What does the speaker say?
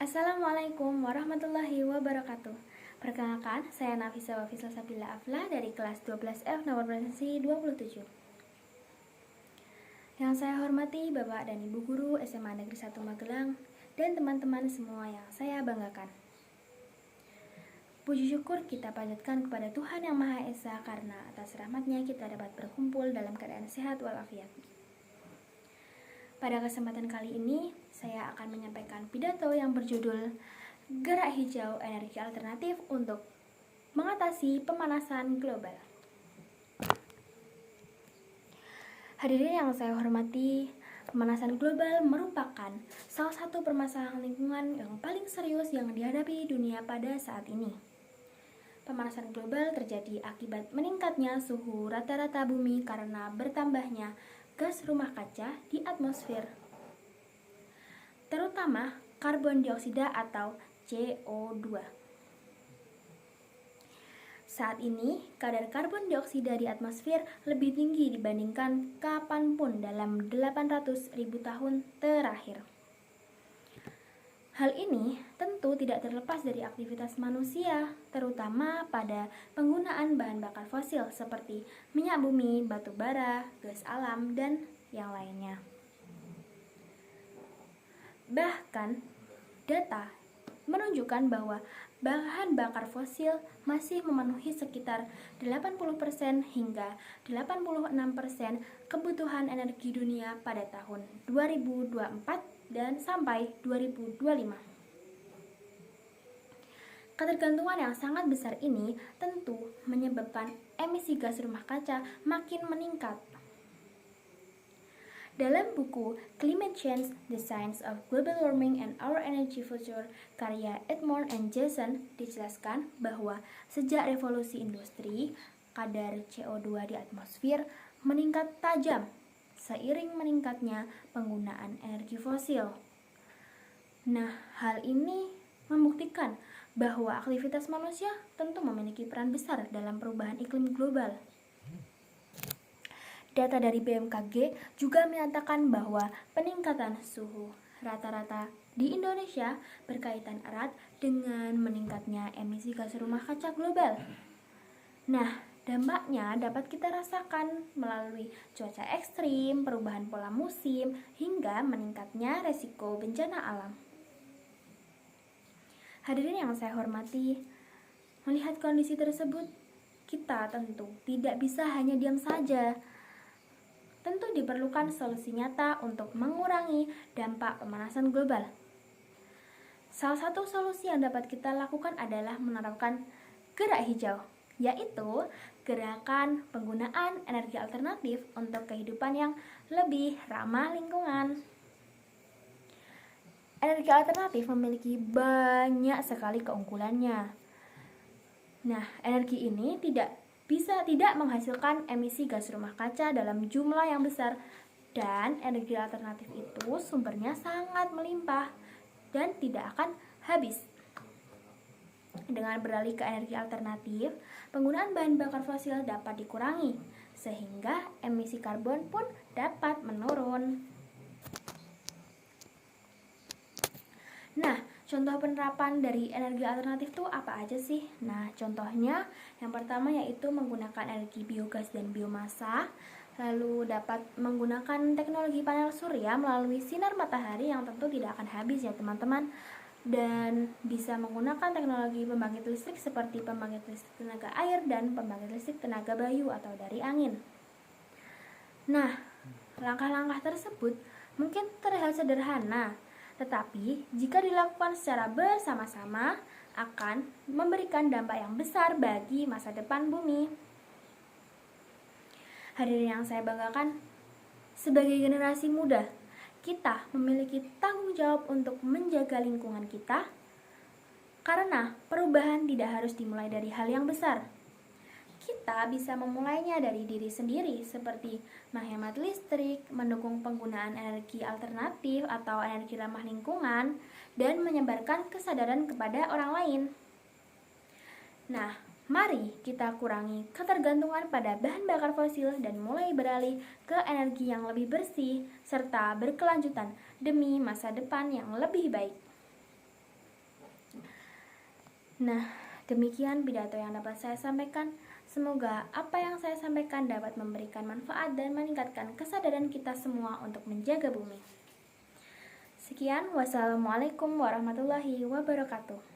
Assalamualaikum warahmatullahi wabarakatuh. Perkenalkan, saya Nafisa Wafisla Sabila Afla dari kelas 12F nomor presensi 27. Yang saya hormati Bapak dan Ibu Guru SMA Negeri 1 Magelang dan teman-teman semua yang saya banggakan. Puji syukur kita panjatkan kepada Tuhan Yang Maha Esa karena atas rahmatnya kita dapat berkumpul dalam keadaan sehat walafiat. Pada kesempatan kali ini, saya akan menyampaikan pidato yang berjudul Gerak Hijau Energi Alternatif untuk Mengatasi Pemanasan Global. Hadirin yang saya hormati, pemanasan global merupakan salah satu permasalahan lingkungan yang paling serius yang dihadapi dunia pada saat ini. Pemanasan global terjadi akibat meningkatnya suhu rata-rata bumi karena bertambahnya gas rumah kaca di atmosfer, terutama karbon dioksida atau CO2. Saat ini, kadar karbon dioksida di atmosfer lebih tinggi dibandingkan kapanpun dalam 800.000 tahun terakhir. Hal ini tentu tidak terlepas dari aktivitas manusia, terutama pada penggunaan bahan bakar fosil seperti minyak bumi, batu bara, gas alam, dan yang lainnya. Bahkan, data menunjukkan bahwa bahan bakar fosil masih memenuhi sekitar 80% hingga 86% kebutuhan energi dunia pada tahun 2024 dan sampai 2025. Ketergantungan yang sangat besar ini tentu menyebabkan emisi gas rumah kaca makin meningkat. Dalam buku Climate Change: The Science of Global Warming and Our Energy Future karya Edmond and Jason dijelaskan bahwa sejak revolusi industri, kadar CO2 di atmosfer meningkat tajam seiring meningkatnya penggunaan energi fosil. Nah, hal ini membuktikan bahwa aktivitas manusia tentu memiliki peran besar dalam perubahan iklim global. Data dari BMKG juga menyatakan bahwa peningkatan suhu rata-rata di Indonesia berkaitan erat dengan meningkatnya emisi gas rumah kaca global. Nah, dampaknya dapat kita rasakan melalui cuaca ekstrim, perubahan pola musim, hingga meningkatnya resiko bencana alam. Hadirin yang saya hormati, melihat kondisi tersebut, kita tentu tidak bisa hanya diam saja. Tentu diperlukan solusi nyata untuk mengurangi dampak pemanasan global. Salah satu solusi yang dapat kita lakukan adalah menerapkan gerak hijau, yaitu gerakan penggunaan energi alternatif untuk kehidupan yang lebih ramah lingkungan. Energi alternatif memiliki banyak sekali keunggulannya. Nah, energi ini tidak menghasilkan emisi gas rumah kaca dalam jumlah yang besar, dan energi alternatif itu sumbernya sangat melimpah dan tidak akan habis. Dengan beralih ke energi alternatif, penggunaan bahan bakar fosil dapat dikurangi, sehingga emisi karbon pun dapat menurun. Nah, contoh penerapan dari energi alternatif itu apa aja sih? Nah, contohnya yang pertama yaitu menggunakan energi biogas dan biomasa, lalu dapat menggunakan teknologi panel surya melalui sinar matahari yang tentu tidak akan habis ya teman-teman, dan bisa menggunakan teknologi pembangkit listrik seperti pembangkit listrik tenaga air dan pembangkit listrik tenaga bayu atau dari angin. Nah, langkah-langkah tersebut mungkin terlihat sederhana, tetapi jika dilakukan secara bersama-sama akan memberikan dampak yang besar bagi masa depan bumi. Hadirin yang saya banggakan, sebagai generasi muda, kita memiliki tanggung jawab untuk menjaga lingkungan kita, karena perubahan tidak harus dimulai dari hal yang besar. Kita bisa memulainya dari diri sendiri, seperti menghemat listrik, mendukung penggunaan energi alternatif atau energi ramah lingkungan, dan menyebarkan kesadaran kepada orang lain. Nah, mari kita kurangi ketergantungan pada bahan bakar fosil dan mulai beralih ke energi yang lebih bersih serta berkelanjutan demi masa depan yang lebih baik. Nah, demikian pidato yang dapat saya sampaikan. Semoga apa yang saya sampaikan dapat memberikan manfaat dan meningkatkan kesadaran kita semua untuk menjaga bumi. Sekian, wassalamualaikum warahmatullahi wabarakatuh.